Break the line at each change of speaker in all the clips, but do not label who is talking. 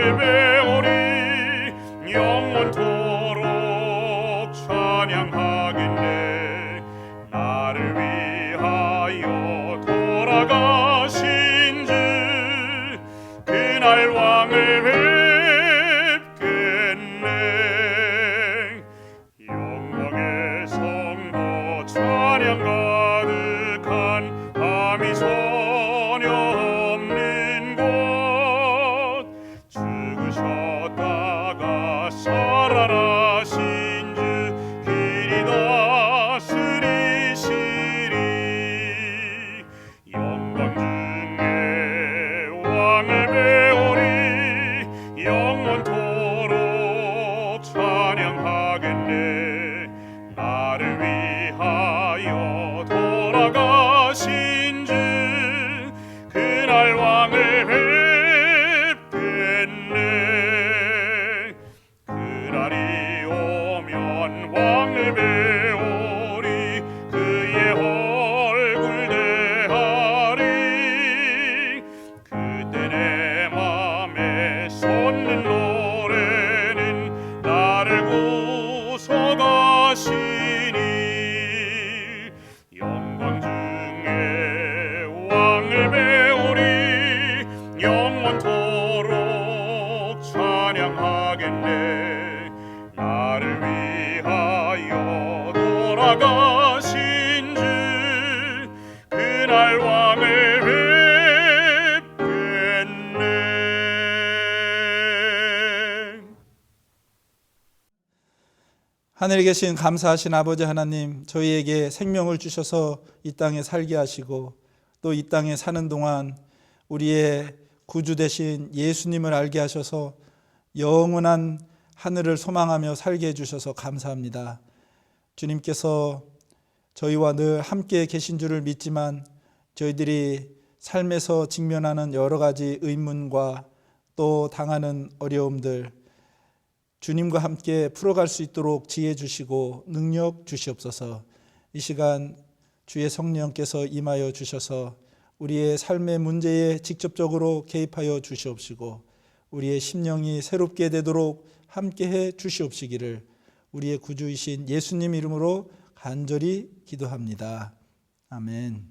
왕을 배우리 영원토록 찬양하겠네. 나를 위하여 돌아가신 주 그날 왕을 뵙겠네. 영광의 성도 찬양 가득한 밤이 전혀 없는 곳 죽으셨다가 살아나신 주 길이 다스리시리. 영광 중에 왕을 배우리 영원토록 찬양하겠네. 나를 위하여 돌아가신 주 그날 왕을 뵙겠네. 그날이 오면 왕을 배우리 그의 얼굴 대하리. 그때 내 맘에 솟는 노래는 나를 구속하시니. 영광 중에 왕을 배우리 영원토록 찬양하겠네. 나를 위하여 돌아가신 주 그날 왕을 뵙겠네.
하늘에 계신 감사하신 아버지 하나님, 저희에게 생명을 주셔서 이 땅에 살게 하시고 또 이 땅에 사는 동안 우리의 구주 되신 예수님을 알게 하셔서 영원한 하늘을 소망하며 살게 해주셔서 감사합니다. 주님께서 저희와 늘 함께 계신 줄을 믿지만 저희들이 삶에서 직면하는 여러 가지 의문과 또 당하는 어려움들 주님과 함께 풀어갈 수 있도록 지혜 주시고 능력 주시옵소서. 이 시간 주의 성령께서 임하여 주셔서 우리의 삶의 문제에 직접적으로 개입하여 주시옵시고 우리의 심령이 새롭게 되도록 함께해 주시옵시기를 우리의 구주이신 예수님 이름으로 간절히 기도합니다. 아멘.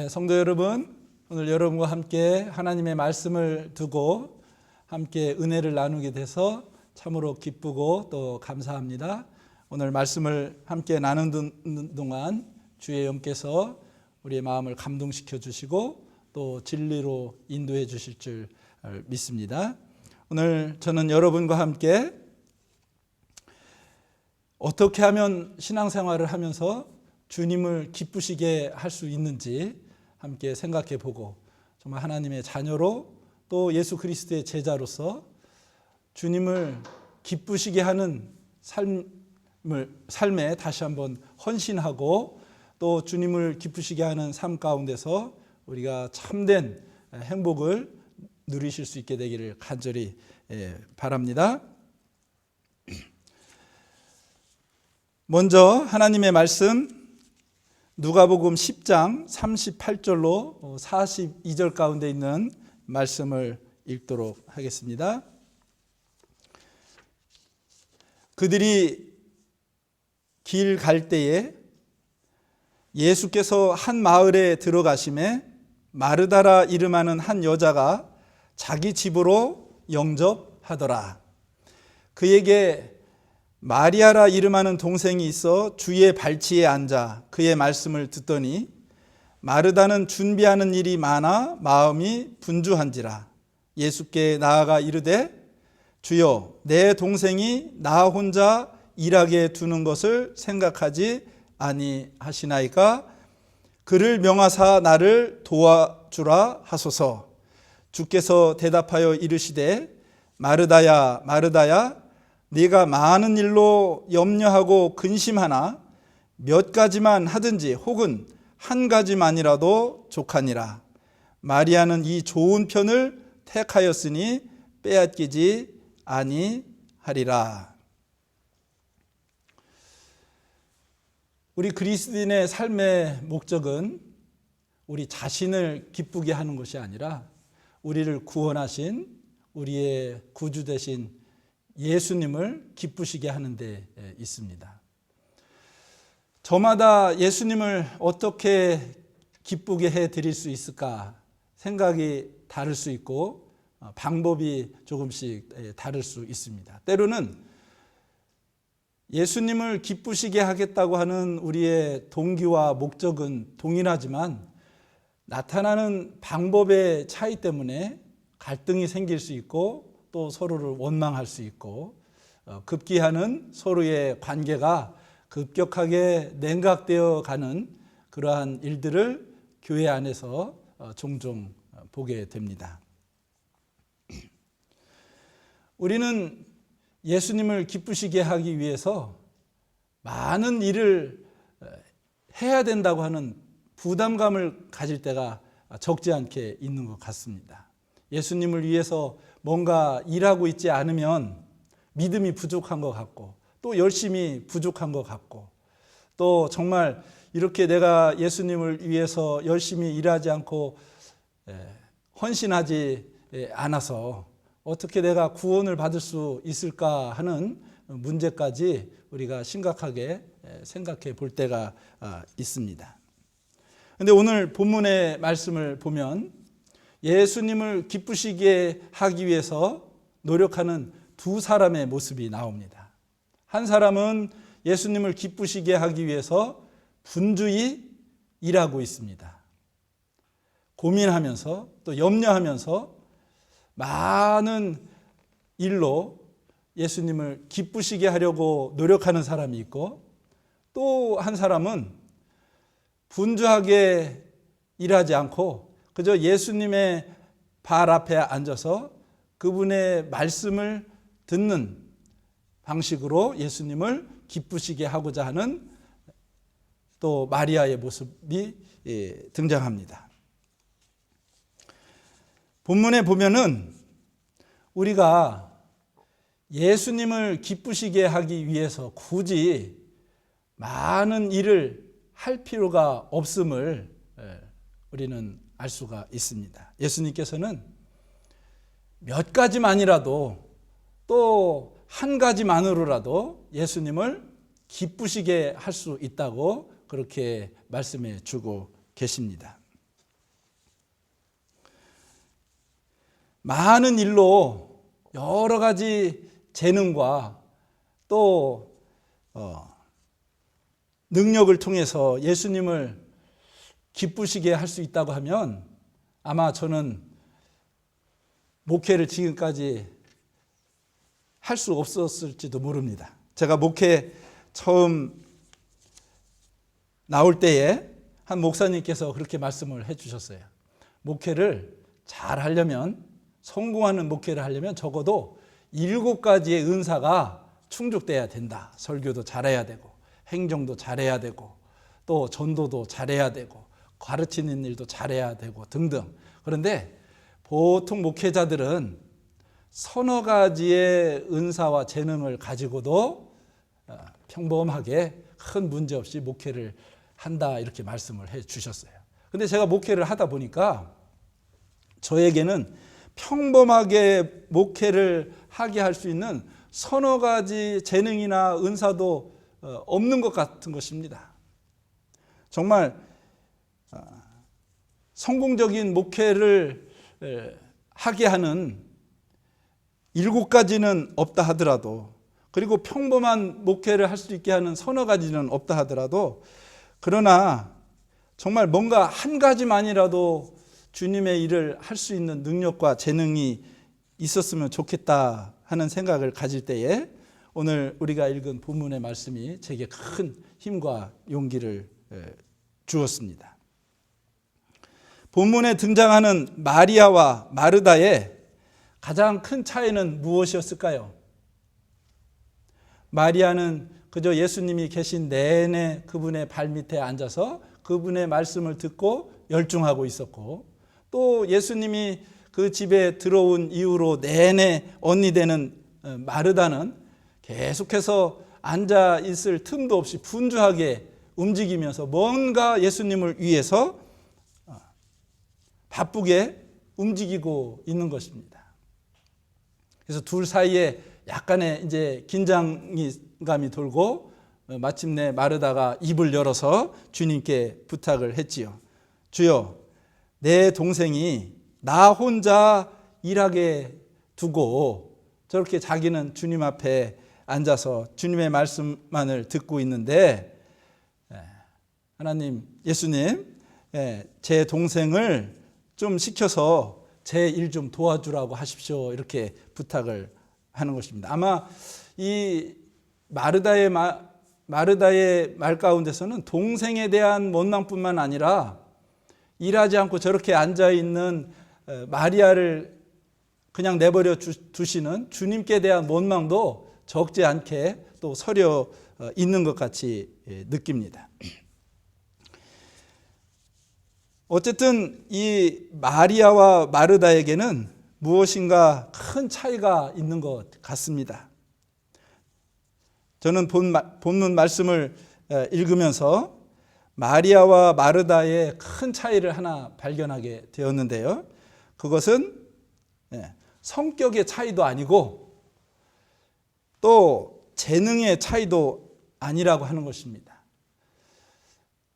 성도 여러분, 오늘 여러분과 함께 하나님의 말씀을 두고 함께 은혜를 나누게 돼서 참으로 기쁘고 또 감사합니다. 오늘 말씀을 함께 나누는 동안 주의 영께서 우리의 마음을 감동시켜 주시고 또 진리로 인도해 주실 줄 믿습니다. 오늘 저는 여러분과 함께 어떻게 하면 신앙생활을 하면서 주님을 기쁘시게 할 수 있는지 함께 생각해 보고 정말 하나님의 자녀로 또 예수 그리스도의 제자로서 주님을 기쁘시게 하는 삶에 다시 한번 헌신하고 또 주님을 기쁘시게 하는 삶 가운데서 우리가 참된 행복을 누리실 수 있게 되기를 간절히 바랍니다. 먼저 하나님의 말씀 누가복음 10장 38절로 42절 가운데 있는 말씀을 읽도록 하겠습니다. 그들이 길 갈 때에 예수께서 한 마을에 들어가심에 마르다라 이름하는 한 여자가 자기 집으로 영접하더라. 그에게 마리아라 이름하는 동생이 있어 주의 발치에 앉아 그의 말씀을 듣더니 마르다는 준비하는 일이 많아 마음이 분주한지라. 예수께 나아가 이르되 주여, 내 동생이 나 혼자 일하게 두는 것을 생각하지 아니하시나이까? 그를 명하사 나를 도와주라 하소서. 주께서 대답하여 이르시되 마르다야 마르다야, 네가 많은 일로 염려하고 근심하나 몇 가지만 하든지 혹은 한 가지만이라도 족하니라. 마리아는 이 좋은 편을 택하였으니 빼앗기지 아니하리라. 우리 그리스도인의 삶의 목적은 우리 자신을 기쁘게 하는 것이 아니라 우리를 구원하신 우리의 구주 되신 예수님을 기쁘시게 하는 데 있습니다. 저마다 예수님을 어떻게 기쁘게 해 드릴 수 있을까 생각이 다를 수 있고 방법이 조금씩 다를 수 있습니다. 때로는 예수님을 기쁘시게 하겠다고 하는 우리의 동기와 목적은 동일하지만 나타나는 방법의 차이 때문에 갈등이 생길 수 있고 또 서로를 원망할 수 있고 급기야는 서로의 관계가 급격하게 냉각되어 가는 그러한 일들을 교회 안에서 종종 보게 됩니다. 우리는 예수님을 기쁘시게 하기 위해서 많은 일을 해야 된다고 하는 부담감을 가질 때가 적지 않게 있는 것 같습니다. 예수님을 위해서 뭔가 일하고 있지 않으면 믿음이 부족한 것 같고 또 열심히 부족한 것 같고 또 정말 이렇게 내가 예수님을 위해서 열심히 일하지 않고 헌신하지 않아서 어떻게 내가 구원을 받을 수 있을까 하는 문제까지 우리가 심각하게 생각해 볼 때가 있습니다. 그런데 오늘 본문의 말씀을 보면 예수님을 기쁘시게 하기 위해서 노력하는 두 사람의 모습이 나옵니다. 한 사람은 예수님을 기쁘시게 하기 위해서 분주히 일하고 있습니다. 고민하면서 또 염려하면서 많은 일로 예수님을 기쁘시게 하려고 노력하는 사람이 있고 또 한 사람은 분주하게 일하지 않고 그저 예수님의 발 앞에 앉아서 그분의 말씀을 듣는 방식으로 예수님을 기쁘시게 하고자 하는 또 마리아의 모습이 등장합니다. 본문에 보면은 우리가 예수님을 기쁘시게 하기 위해서 굳이 많은 일을 할 필요가 없음을 우리는 알 수가 있습니다. 예수님께서는 몇 가지만이라도 또 한 가지만으로라도 예수님을 기쁘시게 할 수 있다고 그렇게 말씀해 주고 계십니다. 많은 일로 여러 가지 재능과 또 능력을 통해서 예수님을 기쁘시게 할 수 있다고 하면 아마 저는 목회를 지금까지 할 수 없었을지도 모릅니다. 제가 목회 처음 나올 때에 한 목사님께서 그렇게 말씀을 해주셨어요. 목회를 잘 하려면 성공하는 목회를 하려면 적어도 7가지의 은사가 충족돼야 된다. 설교도 잘해야 되고 행정도 잘해야 되고 또 전도도 잘해야 되고 가르치는 일도 잘해야 되고 등등. 그런데 보통 목회자들은 서너 가지의 은사와 재능을 가지고도 평범하게 큰 문제 없이 목회를 한다 이렇게 말씀을 해 주셨어요. 그런데 제가 목회를 하다 보니까 저에게는 평범하게 목회를 하게 할 수 있는 서너 가지 재능이나 은사도 없는 것 같은 것입니다. 정말 성공적인 목회를 하게 하는 7가지는 없다 하더라도 그리고 평범한 목회를 할 수 있게 하는 서너 가지는 없다 하더라도 그러나 정말 뭔가 한 가지만이라도 주님의 일을 할 수 있는 능력과 재능이 있었으면 좋겠다 하는 생각을 가질 때에 오늘 우리가 읽은 본문의 말씀이 제게 큰 힘과 용기를 주었습니다. 본문에 등장하는 마리아와 마르다의 가장 큰 차이는 무엇이었을까요? 마리아는 그저 예수님이 계신 내내 그분의 발밑에 앉아서 그분의 말씀을 듣고 열중하고 있었고 또 예수님이 그 집에 들어온 이후로 내내 언니 되는 마르다는 계속해서 앉아 있을 틈도 없이 분주하게 움직이면서 뭔가 예수님을 위해서 바쁘게 움직이고 있는 것입니다. 그래서 둘 사이에 약간의 이제 긴장감이 돌고 마침내 마르다가 입을 열어서 주님께 부탁을 했지요. 주여, 내 동생이 나 혼자 일하게 두고 저렇게 자기는 주님 앞에 앉아서 주님의 말씀만을 듣고 있는데, 하나님, 예수님, 제 동생을 좀 시켜서 제 일 좀 도와주라고 하십시오. 이렇게 부탁을 하는 것입니다. 아마 이 마르다의 말 가운데서는 동생에 대한 원망뿐만 아니라 일하지 않고 저렇게 앉아있는 마리아를 그냥 내버려 두시는 주님께 대한 원망도 적지 않게 또 서려 있는 것 같이 느낍니다. 어쨌든 이 마리아와 마르다에게는 무엇인가 큰 차이가 있는 것 같습니다. 저는 본문 말씀을 읽으면서 마리아와 마르다의 큰 차이를 하나 발견하게 되었는데요. 그것은 성격의 차이도 아니고 또 재능의 차이도 아니라고 하는 것입니다.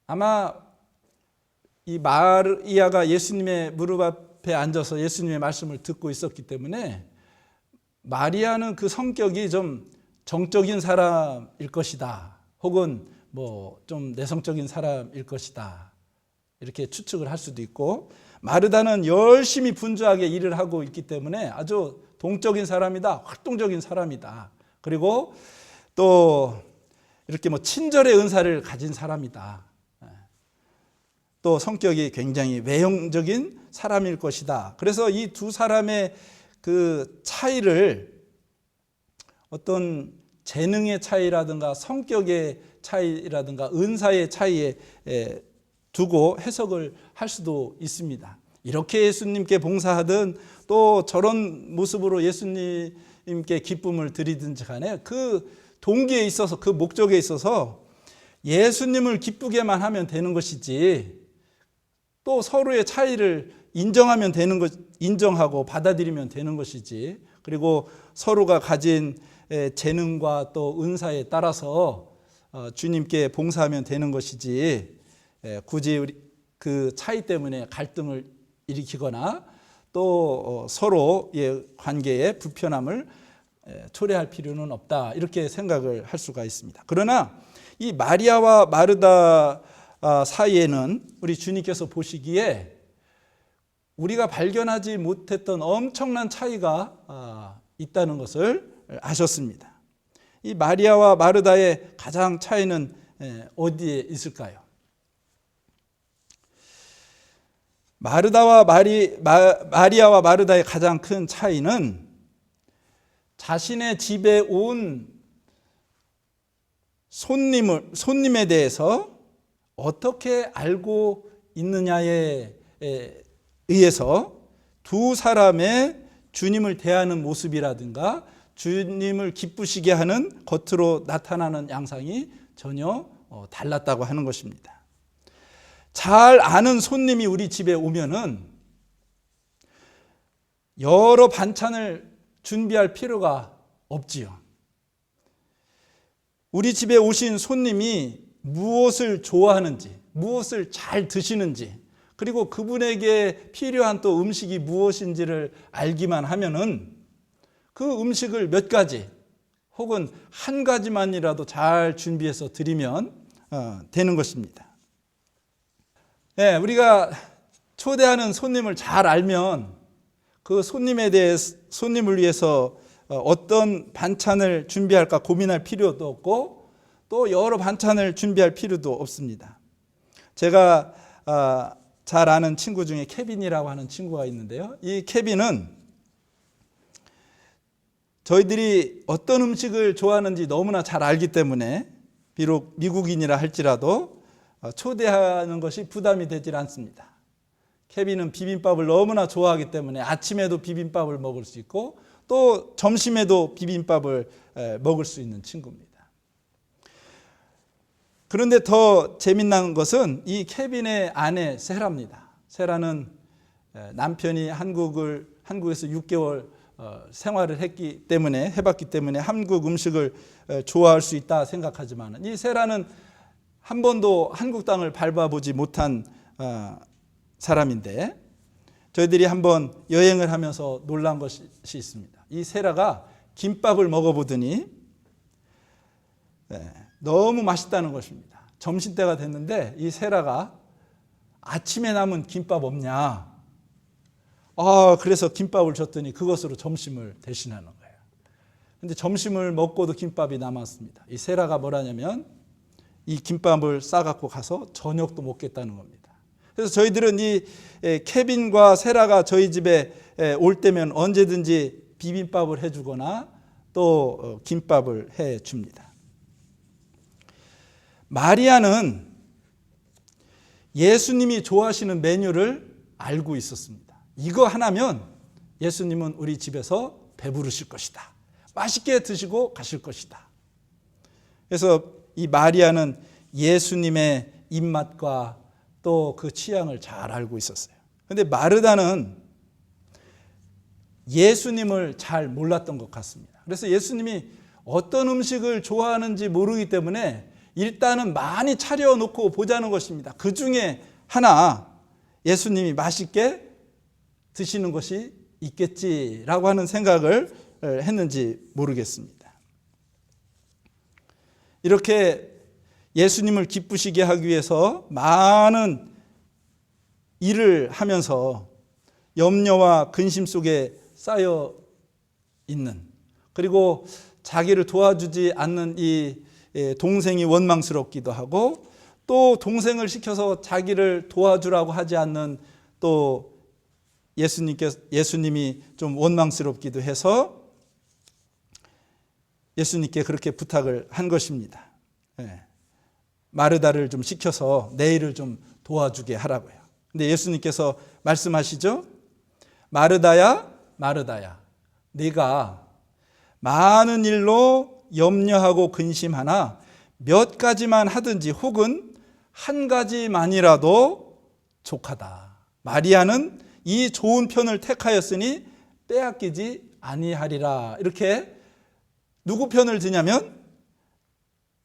아마 이 마리아가 예수님의 무릎 앞에 앉아서 예수님의 말씀을 듣고 있었기 때문에 마리아는 그 성격이 좀 정적인 사람일 것이다, 혹은 뭐 좀 내성적인 사람일 것이다, 이렇게 추측을 할 수도 있고, 마르다는 열심히 분주하게 일을 하고 있기 때문에 아주 동적인 사람이다, 활동적인 사람이다, 그리고 또 이렇게 뭐 친절의 은사를 가진 사람이다, 또 성격이 굉장히 외형적인 사람일 것이다. 그래서 이 두 사람의 그 차이를 어떤 재능의 차이라든가 성격의 차이라든가 은사의 차이에 두고 해석을 할 수도 있습니다. 이렇게 예수님께 봉사하든 또 저런 모습으로 예수님께 기쁨을 드리든지 간에 그 동기에 있어서, 그 목적에 있어서 예수님을 기쁘게만 하면 되는 것이지, 또 서로의 차이를 인정하면 되는 것, 인정하고 받아들이면 되는 것이지, 그리고 서로가 가진 재능과 또 은사에 따라서 주님께 봉사하면 되는 것이지, 굳이 그 차이 때문에 갈등을 일으키거나 또 서로의 관계에 불편함을 초래할 필요는 없다, 이렇게 생각을 할 수가 있습니다. 그러나 이 마리아와 마르다 사이에는 우리 주님께서 보시기에 우리가 발견하지 못했던 엄청난 차이가 있다는 것을 아셨습니다. 이 마리아와 마르다의 가장 차이는 어디에 있을까요? 마리아와 마르다의 가장 큰 차이는 자신의 집에 온 손님에 대해서 어떻게 알고 있느냐에 의해서 두 사람의 주님을 대하는 모습이라든가 주님을 기쁘시게 하는 겉으로 나타나는 양상이 전혀 달랐다고 하는 것입니다. 잘 아는 손님이 우리 집에 오면은 여러 반찬을 준비할 필요가 없지요. 우리 집에 오신 손님이 무엇을 좋아하는지, 무엇을 잘 드시는지, 그리고 그분에게 필요한 또 음식이 무엇인지를 알기만 하면은 그 음식을 몇 가지 혹은 한 가지만이라도 잘 준비해서 드리면 되는 것입니다. 우리가 초대하는 손님을 잘 알면 그 손님을 위해서 어떤 반찬을 준비할까 고민할 필요도 없고 또 여러 반찬을 준비할 필요도 없습니다. 제가 잘 아는 친구 중에 케빈이라고 하는 친구가 있는데요. 이 케빈은 저희들이 어떤 음식을 좋아하는지 너무나 잘 알기 때문에 비록 미국인이라 할지라도 초대하는 것이 부담이 되질 않습니다. 케빈은 비빔밥을 너무나 좋아하기 때문에 아침에도 비빔밥을 먹을 수 있고 또 점심에도 비빔밥을 먹을 수 있는 친구입니다. 그런데 더 재미난 것은 이 케빈의 아내 세라입니다. 세라는 남편이 한국에서 6개월 생활을 해봤기 때문에 한국 음식을 좋아할 수 있다 생각하지만, 이 세라는 한 번도 한국 땅을 밟아보지 못한 사람인데, 저희들이 한번 여행을 하면서 놀란 것이 있습니다. 이 세라가 김밥을 먹어보더니 너무 맛있다는 것입니다. 점심때가 됐는데 이 세라가 아침에 남은 김밥 없냐? 그래서 김밥을 줬더니 그것으로 점심을 대신하는 거예요. 근데 점심을 먹고도 김밥이 남았습니다. 이 세라가 뭐라냐면 이 김밥을 싸갖고 가서 저녁도 먹겠다는 겁니다. 그래서 저희들은 이 케빈과 세라가 저희 집에 올 때면 언제든지 비빔밥을 해주거나 또 김밥을 해줍니다. 마리아는 예수님이 좋아하시는 메뉴를 알고 있었습니다. 이거 하나면 예수님은 우리 집에서 배부르실 것이다. 맛있게 드시고 가실 것이다. 그래서 이 마리아는 예수님의 입맛과 또 그 취향을 잘 알고 있었어요. 그런데 마르다는 예수님을 잘 몰랐던 것 같습니다. 그래서 예수님이 어떤 음식을 좋아하는지 모르기 때문에 일단은 많이 차려놓고 보자는 것입니다. 그 중에 하나 예수님이 맛있게 드시는 것이 있겠지라고 하는 생각을 했는지 모르겠습니다. 이렇게 예수님을 기쁘시게 하기 위해서 많은 일을 하면서 염려와 근심 속에 쌓여 있는, 그리고 자기를 도와주지 않는 이 동생이 원망스럽기도 하고, 또 동생을 시켜서 자기를 도와주라고 하지 않는 또 예수님이 좀 원망스럽기도 해서 예수님께 그렇게 부탁을 한 것입니다. 마르다를 좀 시켜서 내 일을 좀 도와주게 하라고요. 근데 예수님께서 말씀하시죠. 마르다야, 마르다야, 네가 많은 일로 염려하고 근심하나 몇 가지만 하든지 혹은 한 가지만이라도 족하다. 마리아는 이 좋은 편을 택하였으니 빼앗기지 아니하리라. 이렇게 누구 편을 드냐면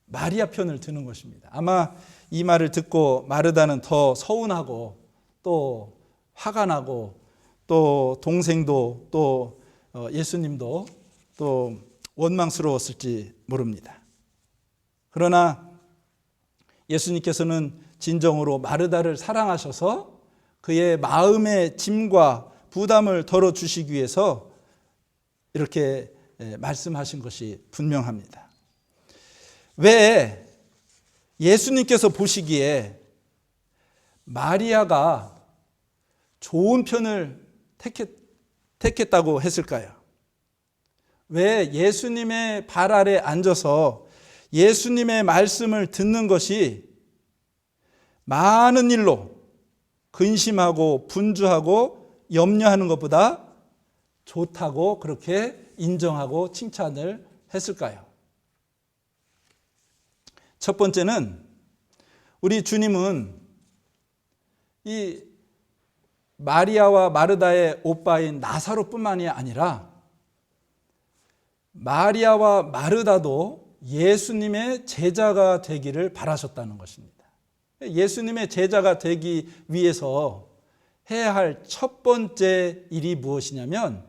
마리아 편을 드는 것입니다. 아마 이 말을 듣고 마르다는 더 서운하고 또 화가 나고 또 동생도 또 예수님도 또 원망스러웠을지 모릅니다. 그러나 예수님께서는 진정으로 마르다를 사랑하셔서 그의 마음의 짐과 부담을 덜어주시기 위해서 이렇게 말씀하신 것이 분명합니다. 왜 예수님께서 보시기에 마리아가 좋은 편을 택했다고 했을까요? 왜 예수님의 발 아래 앉아서 예수님의 말씀을 듣는 것이 많은 일로 근심하고 분주하고 염려하는 것보다 좋다고 그렇게 인정하고 칭찬을 했을까요? 첫 번째는 우리 주님은 이 마리아와 마르다의 오빠인 나사로뿐만이 아니라 마리아와 마르다도 예수님의 제자가 되기를 바라셨다는 것입니다. 예수님의 제자가 되기 위해서 해야 할 첫 번째 일이 무엇이냐면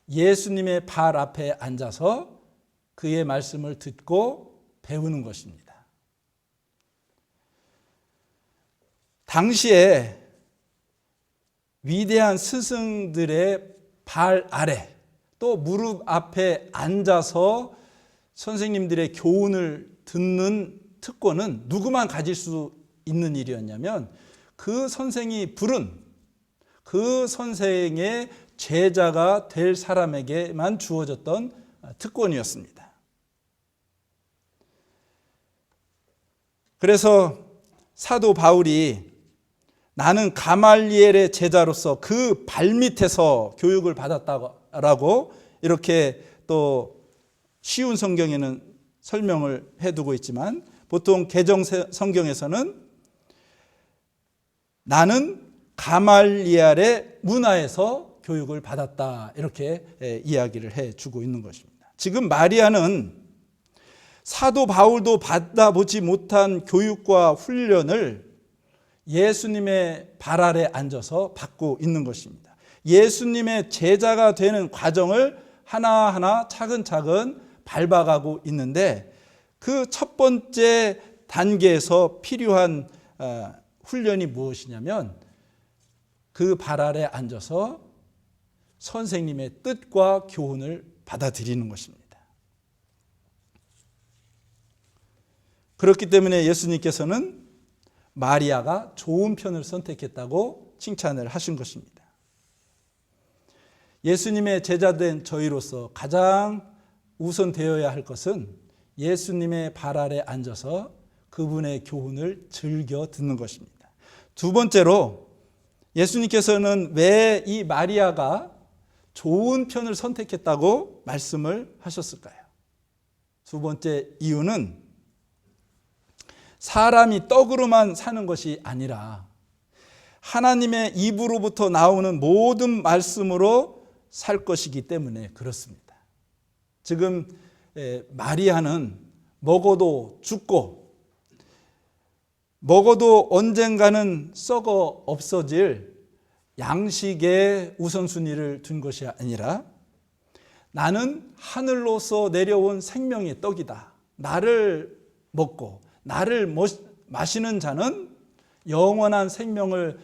예수님의 발 앞에 앉아서 그의 말씀을 듣고 배우는 것입니다. 당시에 위대한 스승들의 발 아래 또 무릎 앞에 앉아서 선생님들의 교훈을 듣는 특권은 누구만 가질 수 있는 일이었냐면 그 선생이 부른 그 선생의 제자가 될 사람에게만 주어졌던 특권이었습니다. 그래서 사도 바울이 나는 가말리엘의 제자로서 그 발밑에서 교육을 받았다라고 이렇게 또 쉬운 성경에는 설명을 해두고 있지만 보통 개정 성경에서는 나는 가말리엘의 문화에서 교육을 받았다, 이렇게 이야기를 해주고 있는 것입니다. 지금 마리아는 사도 바울도 받아보지 못한 교육과 훈련을 예수님의 발 아래 앉아서 받고 있는 것입니다. 예수님의 제자가 되는 과정을 하나하나 차근차근 밟아가고 있는데, 그 첫 번째 단계에서 필요한 훈련이 무엇이냐면 그 발 아래 앉아서 선생님의 뜻과 교훈을 받아들이는 것입니다. 그렇기 때문에 예수님께서는 마리아가 좋은 편을 선택했다고 칭찬을 하신 것입니다. 예수님의 제자된 저희로서 가장 우선되어야 할 것은 예수님의 발 아래 앉아서 그분의 교훈을 즐겨 듣는 것입니다. 두 번째로, 예수님께서는 왜 이 마리아가 좋은 편을 선택했다고 말씀을 하셨을까요? 두 번째 이유는 사람이 떡으로만 사는 것이 아니라 하나님의 입으로부터 나오는 모든 말씀으로 살 것이기 때문에 그렇습니다. 지금 마리아는 먹어도 죽고 먹어도 언젠가는 썩어 없어질 양식의 우선순위를 둔 것이 아니라, 나는 하늘로서 내려온 생명의 떡이다, 나를 먹고 나를 마시는 자는 영원한 생명을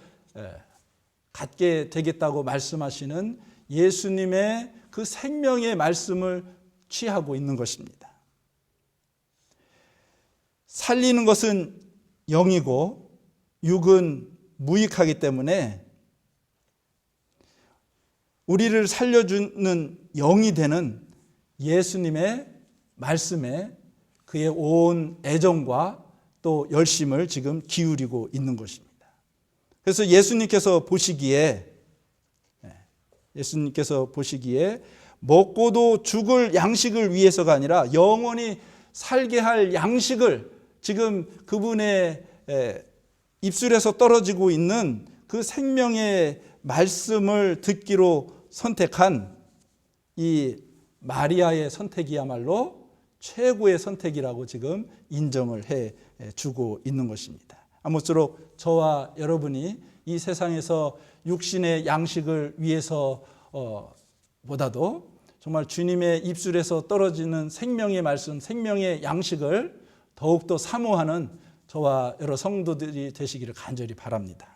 갖게 되겠다고 말씀하시는 예수님의 그 생명의 말씀을 취하고 있는 것입니다. 살리는 것은 영이고 육은 무익하기 때문에 우리를 살려주는 영이 되는 예수님의 말씀에 그의 온 애정과 또 열심을 지금 기울이고 있는 것입니다. 그래서 예수님께서 보시기에 먹고도 죽을 양식을 위해서가 아니라 영원히 살게 할 양식을, 지금 그분의 입술에서 떨어지고 있는 그 생명의 말씀을 듣기로 선택한 이 마리아의 선택이야말로 최고의 선택이라고 지금 인정을 해주고 있는 것입니다. 아무쪼록 저와 여러분이 이 세상에서 육신의 양식을 위해서 보다도 정말 주님의 입술에서 떨어지는 생명의 말씀, 생명의 양식을 더욱더 사모하는 저와 여러 성도들이 되시기를 간절히 바랍니다.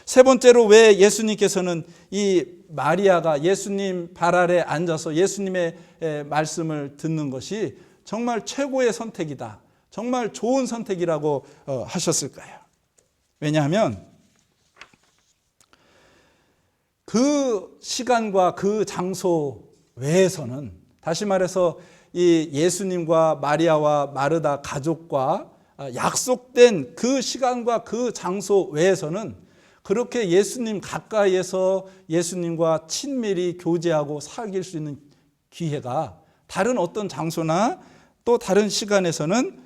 세 번째로, 왜 예수님께서는 이 마리아가 예수님 발 아래 앉아서 예수님의 말씀을 듣는 것이 정말 최고의 선택이다, 정말 좋은 선택이라고 하셨을까요? 왜냐하면 그 시간과 그 장소 외에서는, 다시 말해서 이 예수님과 마리아와 마르다 가족과 약속된 그 시간과 그 장소 외에서는 그렇게 예수님 가까이에서 예수님과 친밀히 교제하고 사귈 수 있는 기회가 다른 어떤 장소나 또 다른 시간에서는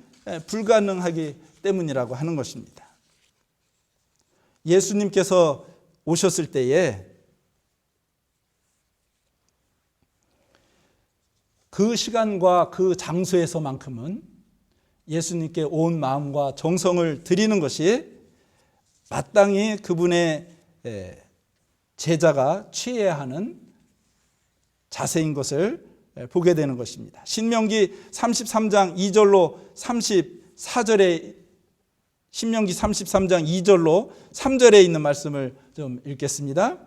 불가능하기 때문이라고 하는 것입니다. 예수님께서 오셨을 때에 그 시간과 그 장소에서만큼은 예수님께 온 마음과 정성을 드리는 것이 마땅히 그분의 제자가 취해야 하는 자세인 것을 보게 되는 것입니다. 신명기 33장 2절로 34절에, 신명기 33장 2절로 3절에 있는 말씀을 좀 읽겠습니다.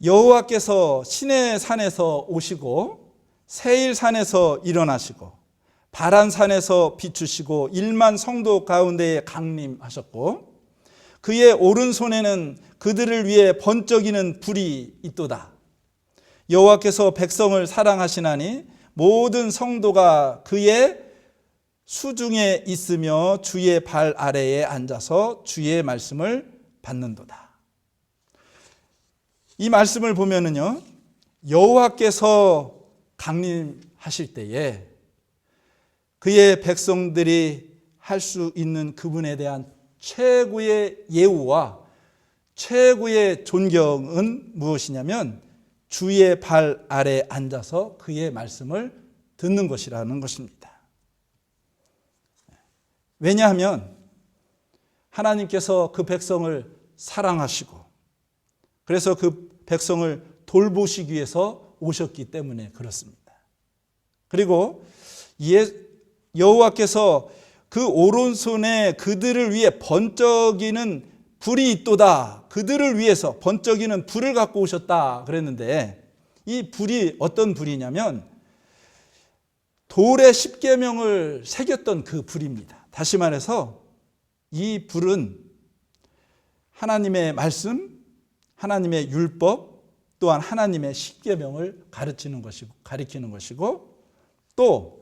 여호와께서 시내 산에서 오시고 세일산에서 일어나시고 바란산에서 비추시고 1만 성도 가운데에 강림하셨고, 그의 오른손에는 그들을 위해 번쩍이는 불이 있도다. 여호와께서 백성을 사랑하시나니 모든 성도가 그의 수중에 있으며 주의 발 아래에 앉아서 주의 말씀을 받는도다. 이 말씀을 보면은요, 여호와께서 강림하실 때에 그의 백성들이 할 수 있는 그분에 대한 최고의 예우와 최고의 존경은 무엇이냐면 주의 발 아래 앉아서 그의 말씀을 듣는 것이라는 것입니다. 왜냐하면 하나님께서 그 백성을 사랑하시고 그래서 그 백성을 돌보시기 위해서 오셨기 때문에 그렇습니다. 그리고 여호와께서 그 오른손에 그들을 위해 번쩍이는 불이 있도다. 그들을 위해서 번쩍이는 불을 갖고 오셨다 그랬는데 이 불이 어떤 불이냐면 돌에 십계명을 새겼던 그 불입니다. 다시 말해서 이 불은 하나님의 말씀, 하나님의 율법, 또한 하나님의 십계명을 가르치는 가리키는 것이고 또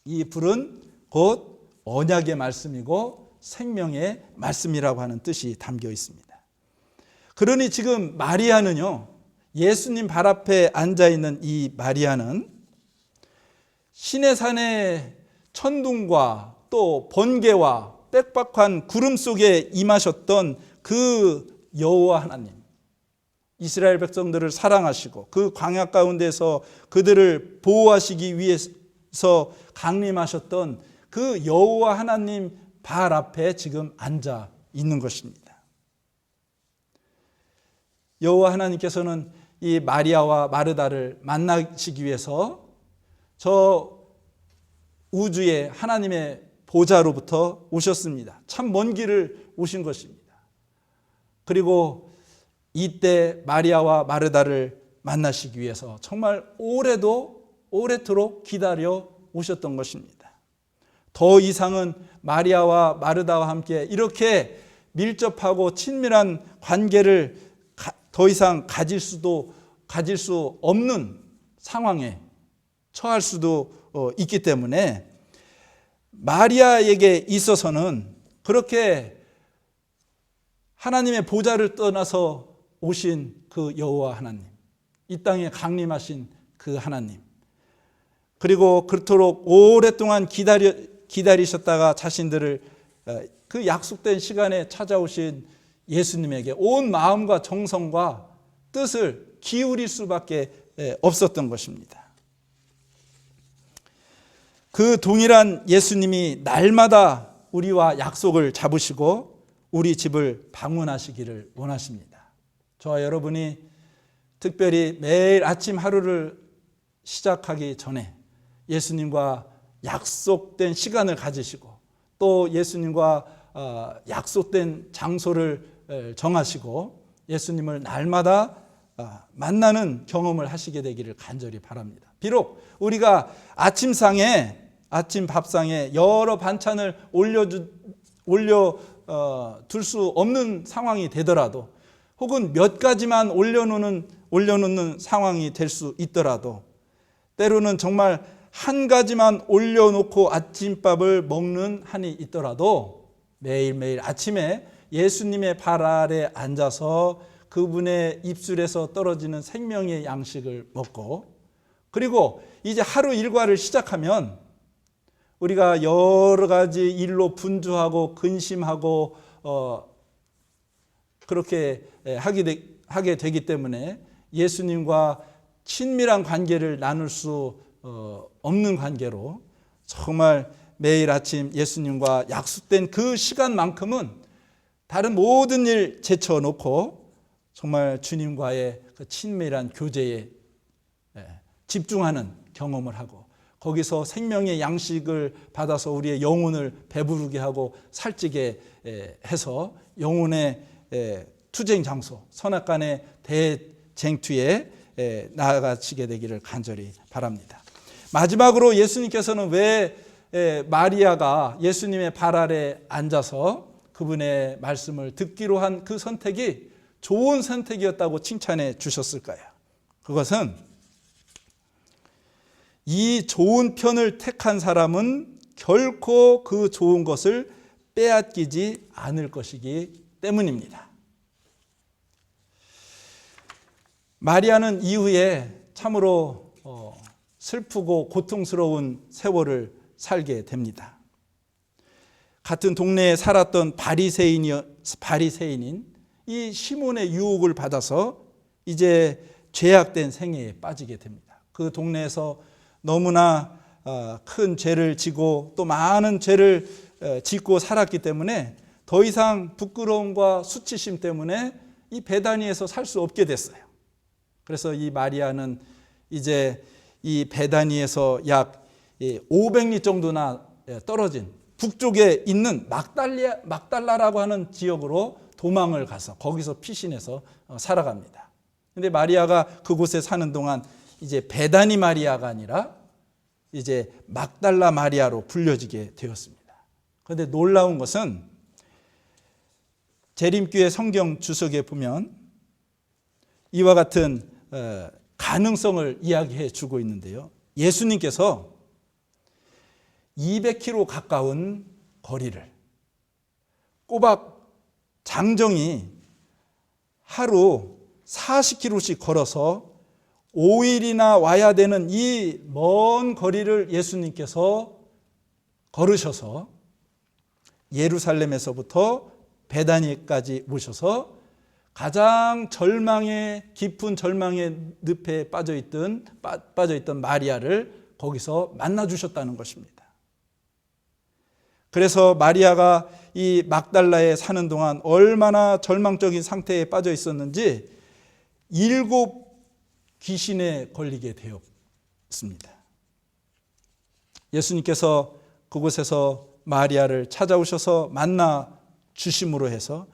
이 불은 곧 언약의 말씀이고 생명의 말씀이라고 하는 뜻이 담겨 있습니다. 그러니 지금 마리아는요, 예수님 발 앞에 앉아 있는 이 마리아는 시내산의 천둥과 또 번개와 빽빽한 구름 속에 임하셨던 그 여호와 하나님, 이스라엘 백성들을 사랑하시고 그 광야 가운데서 그들을 보호하시기 위해서 강림하셨던 그 여호와 하나님 발 앞에 지금 앉아 있는 것입니다. 여호와 하나님께서는 이 마리아와 마르다를 만나시기 위해서 저 우주의 하나님의 보좌로부터 오셨습니다. 참 먼 길을 오신 것입니다. 그리고 이때 마리아와 마르다를 만나시기 위해서 정말 오래도록 기다려 오셨던 것입니다. 더 이상은 마리아와 마르다와 함께 이렇게 밀접하고 친밀한 관계를 더 이상 가질 수 없는 상황에 처할 수도 있기 때문에 마리아에게 있어서는 그렇게 하나님의 보좌를 떠나서 오신 그 여호와 하나님, 이 땅에 강림하신 그 하나님, 그리고 그토록 오랫동안 기다리셨다가 자신들을 그 약속된 시간에 찾아오신 예수님에게 온 마음과 정성과 뜻을 기울일 수밖에 없었던 것입니다. 그 동일한 예수님이 날마다 우리와 약속을 잡으시고 우리 집을 방문하시기를 원하십니다. 저와 여러분이 특별히 매일 아침 하루를 시작하기 전에 예수님과 약속된 시간을 가지시고 또 예수님과 약속된 장소를 정하시고 예수님을 날마다 만나는 경험을 하시게 되기를 간절히 바랍니다. 비록 우리가 아침 밥상에 여러 반찬을 둘 수 없는 상황이 되더라도 혹은 몇 가지만 올려놓는 상황이 될 수 있더라도 때로는 정말 한 가지만 올려놓고 아침밥을 먹는 한이 있더라도 매일매일 아침에 예수님의 발 아래 앉아서 그분의 입술에서 떨어지는 생명의 양식을 먹고 그리고 이제 하루 일과를 시작하면 우리가 여러 가지 일로 분주하고 근심하고 그렇게 하게 되기 때문에 예수님과 친밀한 관계를 나눌 수 없는 관계로 정말 매일 아침 예수님과 약속된 그 시간만큼은 다른 모든 일 제쳐놓고 정말 주님과의 그 친밀한 교제에 집중하는 경험을 하고 거기서 생명의 양식을 받아서 우리의 영혼을 배부르게 하고 살찌게 해서 영혼의 투쟁 장소 선악간의 대쟁투에 나아가시게 되기를 간절히 바랍니다. 마지막으로 예수님께서는 왜 마리아가 예수님의 발 아래 앉아서 그분의 말씀을 듣기로 한 그 선택이 좋은 선택이었다고 칭찬해 주셨을까요? 그것은 이 좋은 편을 택한 사람은 결코 그 좋은 것을 빼앗기지 않을 것이기 때문입니다. 마리아는 이후에 참으로 슬프고 고통스러운 세월을 살게 됩니다. 같은 동네에 살았던 바리새인인 이 시몬의 유혹을 받아서 이제 죄악된 생애에 빠지게 됩니다. 그 동네에서 너무나 큰 죄를 지고 또 많은 죄를 짓고 살았기 때문에 더 이상 부끄러움과 수치심 때문에 이 베다니에서 살 수 없게 됐어요. 그래서 이 마리아는 이제 이 베다니에서 약 500리 정도나 떨어진 북쪽에 있는 막달라라고 하는 지역으로 도망을 가서 거기서 피신해서 살아갑니다. 근데 마리아가 그곳에 사는 동안 이제 베다니 마리아가 아니라 이제 막달라 마리아로 불려지게 되었습니다. 그런데 놀라운 것은 재림교회 성경 주석에 보면 이와 같은 가능성을 이야기해 주고 있는데요. 예수님께서 200km 가까운 거리를 꼬박 장정이 하루 40km씩 걸어서 5일이나 와야 되는 이 먼 거리를 예수님께서 걸으셔서 예루살렘에서부터 베다니까지 오셔서 가장 깊은 절망의 늪에 빠져있던 마리아를 거기서 만나 주셨다는 것입니다. 그래서 마리아가 이 막달라에 사는 동안 얼마나 절망적인 상태에 빠져 있었는지 7 귀신에 걸리게 되었습니다. 예수님께서 그곳에서 마리아를 찾아오셔서 만나 주심으로 해서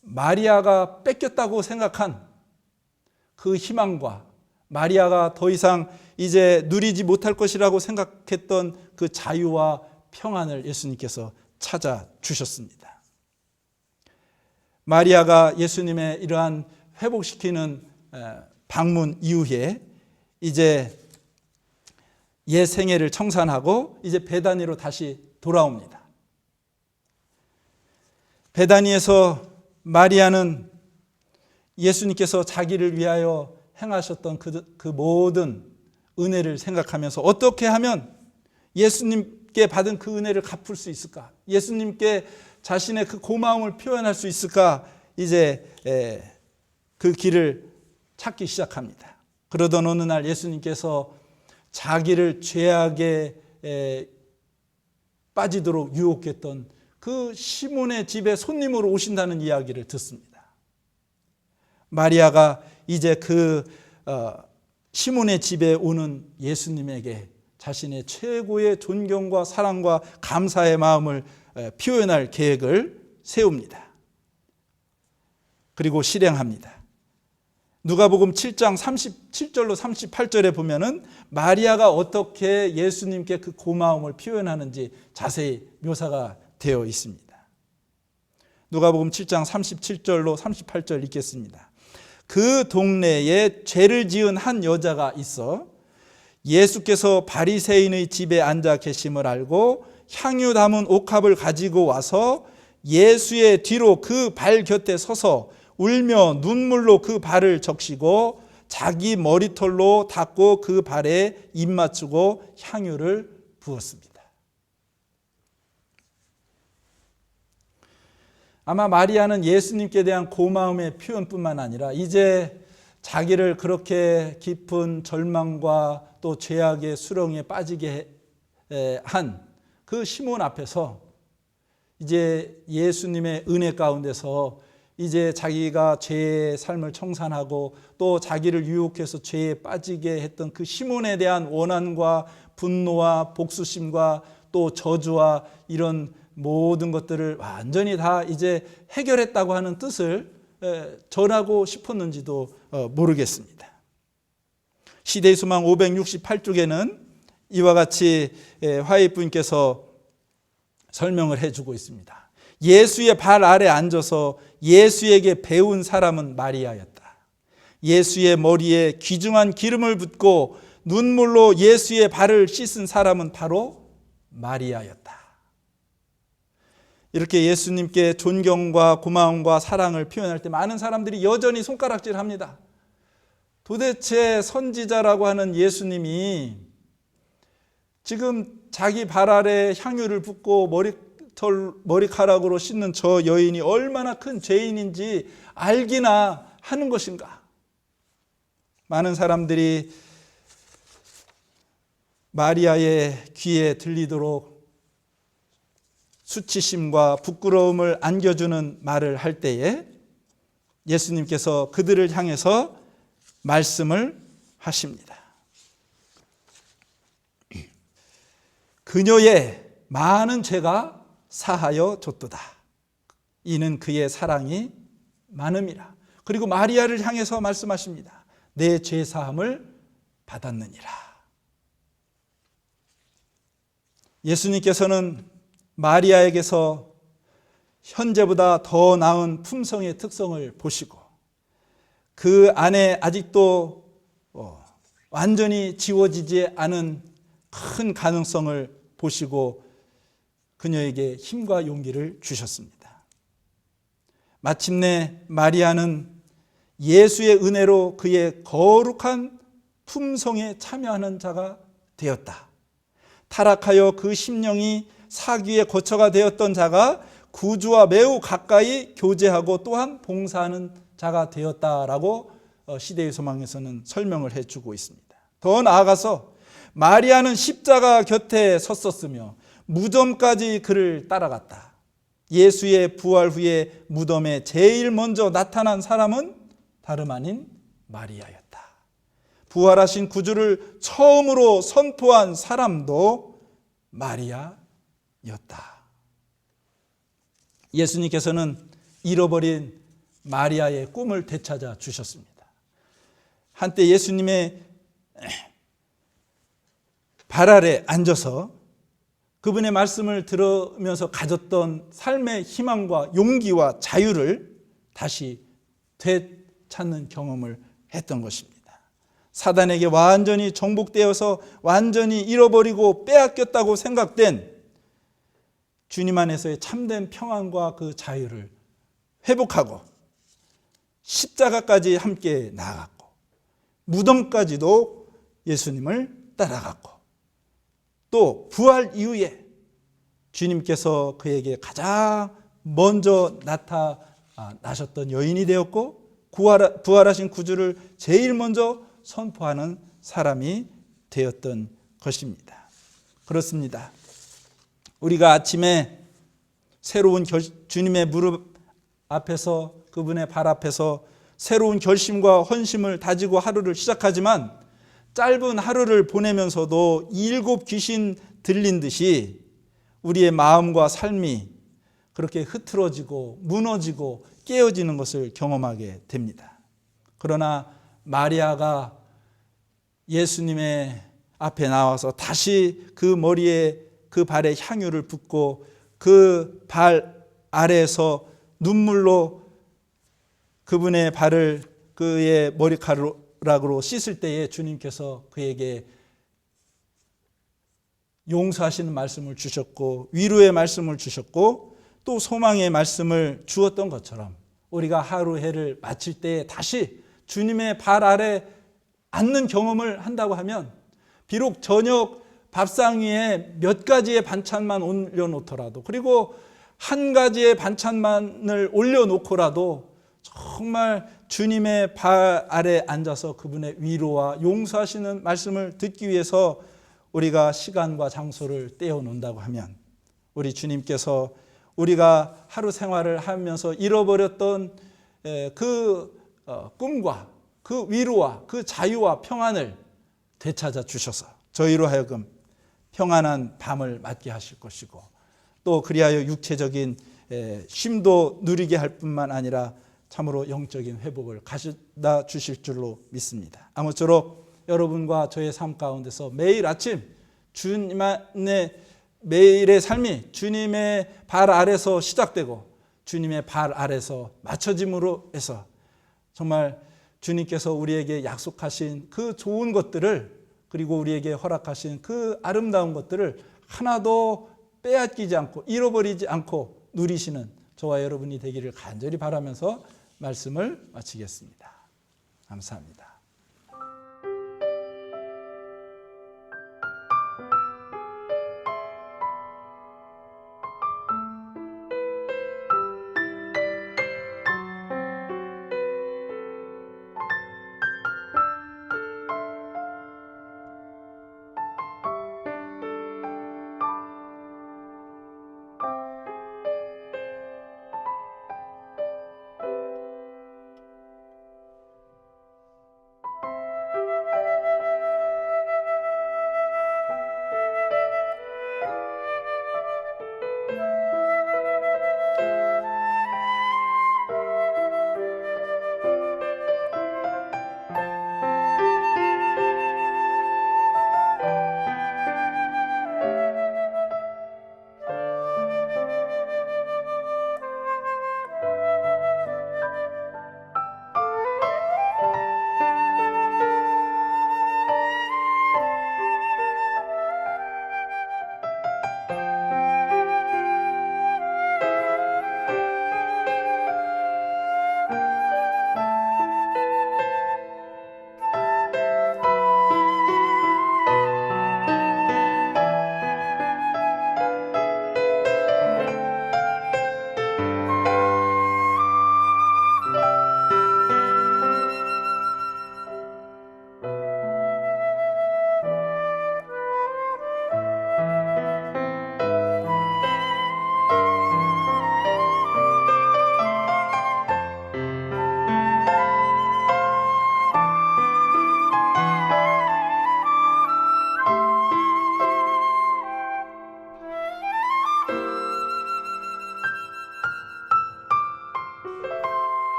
마리아가 뺏겼다고 생각한 그 희망과 마리아가 더 이상 이제 누리지 못할 것이라고 생각했던 그 자유와 평안을 예수님께서 찾아주셨습니다. 마리아가 예수님의 이러한 회복시키는 방문 이후에 이제 옛 생애를 청산하고 이제 베다니로 다시 돌아옵니다. 베다니에서 마리아는 예수님께서 자기를 위하여 행하셨던 그 모든 은혜를 생각하면서 어떻게 하면 예수님께 받은 그 은혜를 갚을 수 있을까? 예수님께 자신의 그 고마움을 표현할 수 있을까? 이제 그 길을 찾기 시작합니다. 그러던 어느 날 예수님께서 자기를 죄악에 빠지도록 유혹했던 그 시몬의 집에 손님으로 오신다는 이야기를 듣습니다. 마리아가 이제 그 시몬의 집에 오는 예수님에게 자신의 최고의 존경과 사랑과 감사의 마음을 표현할 계획을 세웁니다. 그리고 실행합니다. 누가복음 7장 37절로 38절에 보면은 마리아가 어떻게 예수님께 그 고마움을 표현하는지 자세히 묘사가 되어 있습니다. 누가복음 7장 37절로 38절 읽겠습니다. 그 동네에 죄를 지은 한 여자가 있어 예수께서 바리새인의 집에 앉아 계심을 알고 향유 담은 옥합을 가지고 와서 예수의 뒤로 그 발 곁에 서서 울며 눈물로 그 발을 적시고 자기 머리털로 닦고 그 발에 입 맞추고 향유를 부었습니다. 아마 마리아는 예수님께 대한 고마움의 표현뿐만 아니라 이제 자기를 그렇게 깊은 절망과 또 죄악의 수렁에 빠지게 한 그 시몬 앞에서 이제 예수님의 은혜 가운데서 이제 자기가 죄의 삶을 청산하고 또 자기를 유혹해서 죄에 빠지게 했던 그 시몬에 대한 원한과 분노와 복수심과 또 저주와 이런 모든 것들을 완전히 다 이제 해결했다고 하는 뜻을 전하고 싶었는지도 모르겠습니다. 시대의 소망 568쪽에는 이와 같이 화해부님께서 설명을 해주고 있습니다. 예수의 발 아래 앉아서 예수에게 배운 사람은 마리아였다. 예수의 머리에 귀중한 기름을 붓고 눈물로 예수의 발을 씻은 사람은 바로 마리아였다. 이렇게 예수님께 존경과 고마움과 사랑을 표현할 때 많은 사람들이 여전히 손가락질합니다. 도대체 선지자라고 하는 예수님이 지금 자기 발 아래 향유를 붓고 머리카락으로 씻는 저 여인이 얼마나 큰 죄인인지 알기나 하는 것인가? 많은 사람들이 마리아의 귀에 들리도록 수치심과 부끄러움을 안겨주는 말을 할 때에 예수님께서 그들을 향해서 말씀을 하십니다. 그녀의 많은 죄가 사하여 줬도다. 이는 그의 사랑이 많음이라. 그리고 마리아를 향해서 말씀하십니다. 내 죄 사함을 받았느니라. 예수님께서는 마리아에게서 현재보다 더 나은 품성의 특성을 보시고 그 안에 아직도 완전히 지워지지 않은 큰 가능성을 보시고 그녀에게 힘과 용기를 주셨습니다. 마침내 마리아는 예수의 은혜로 그의 거룩한 품성에 참여하는 자가 되었다. 타락하여 그 심령이 사귀의 거처가 되었던 자가 구주와 매우 가까이 교제하고 또한 봉사하는 자가 되었다라고 시대의 소망에서는 설명을 해주고 있습니다. 더 나아가서 마리아는 십자가 곁에 섰었으며 무덤까지 그를 따라갔다. 예수의 부활 후에 무덤에 제일 먼저 나타난 사람은 다름 아닌 마리아였다. 부활하신 구주를 처음으로 선포한 사람도 마리아였다. 예수님께서는 잃어버린 마리아의 꿈을 되찾아 주셨습니다. 한때 예수님의 발 아래 앉아서 그분의 말씀을 들으면서 가졌던 삶의 희망과 용기와 자유를 다시 되찾는 경험을 했던 것입니다. 사단에게 완전히 정복되어서 완전히 잃어버리고 빼앗겼다고 생각된 주님 안에서의 참된 평안과 그 자유를 회복하고 십자가까지 함께 나아갔고 무덤까지도 예수님을 따라갔고 또 부활 이후에 주님께서 그에게 가장 먼저 나타나셨던 여인이 되었고 부활하신 구주를 제일 먼저 선포하는 사람이 되었던 것입니다. 그렇습니다. 우리가 아침에 새로운 주님의 무릎 앞에서 그분의 발 앞에서 새로운 결심과 헌심을 다지고 하루를 시작하지만 짧은 하루를 보내면서도 7 귀신 들린 듯이 우리의 마음과 삶이 그렇게 흐트러지고 무너지고 깨어지는 것을 경험하게 됩니다. 그러나 마리아가 예수님의 앞에 나와서 다시 그 머리에 그 발에 향유를 붓고 그 발 아래에서 눈물로 그분의 발을 그의 머리카락으로 씻을 때에 주님께서 그에게 용서하시는 말씀을 주셨고 위로의 말씀을 주셨고 또 소망의 말씀을 주었던 것처럼 우리가 하루 해를 마칠 때에 다시 주님의 발 아래 앉는 경험을 한다고 하면 비록 저녁 밥상 위에 몇 가지의 반찬만 올려놓더라도 그리고 한 가지의 반찬만을 올려놓고라도 정말 주님의 발 아래 앉아서 그분의 위로와 용서하시는 말씀을 듣기 위해서 우리가 시간과 장소를 떼어놓는다고 하면 우리 주님께서 우리가 하루 생활을 하면서 잃어버렸던 그 꿈과 그 위로와 그 자유와 평안을 되찾아 주셔서 저희로 하여금 평안한 밤을 맞게 하실 것이고 또 그리하여 육체적인 쉼도 누리게 할 뿐만 아니라 참으로 영적인 회복을 가져다 주실 줄로 믿습니다. 아무쪼록 여러분과 저의 삶 가운데서 매일 아침 주님 안에 매일의 삶이 주님의 발 아래서 시작되고 주님의 발 아래서 맞춰짐으로 해서 정말 주님께서 우리에게 약속하신 그 좋은 것들을 그리고 우리에게 허락하신 그 아름다운 것들을 하나도 빼앗기지 않고 잃어버리지 않고 누리시는 저와 여러분이 되기를 간절히 바라면서 말씀을 마치겠습니다. 감사합니다.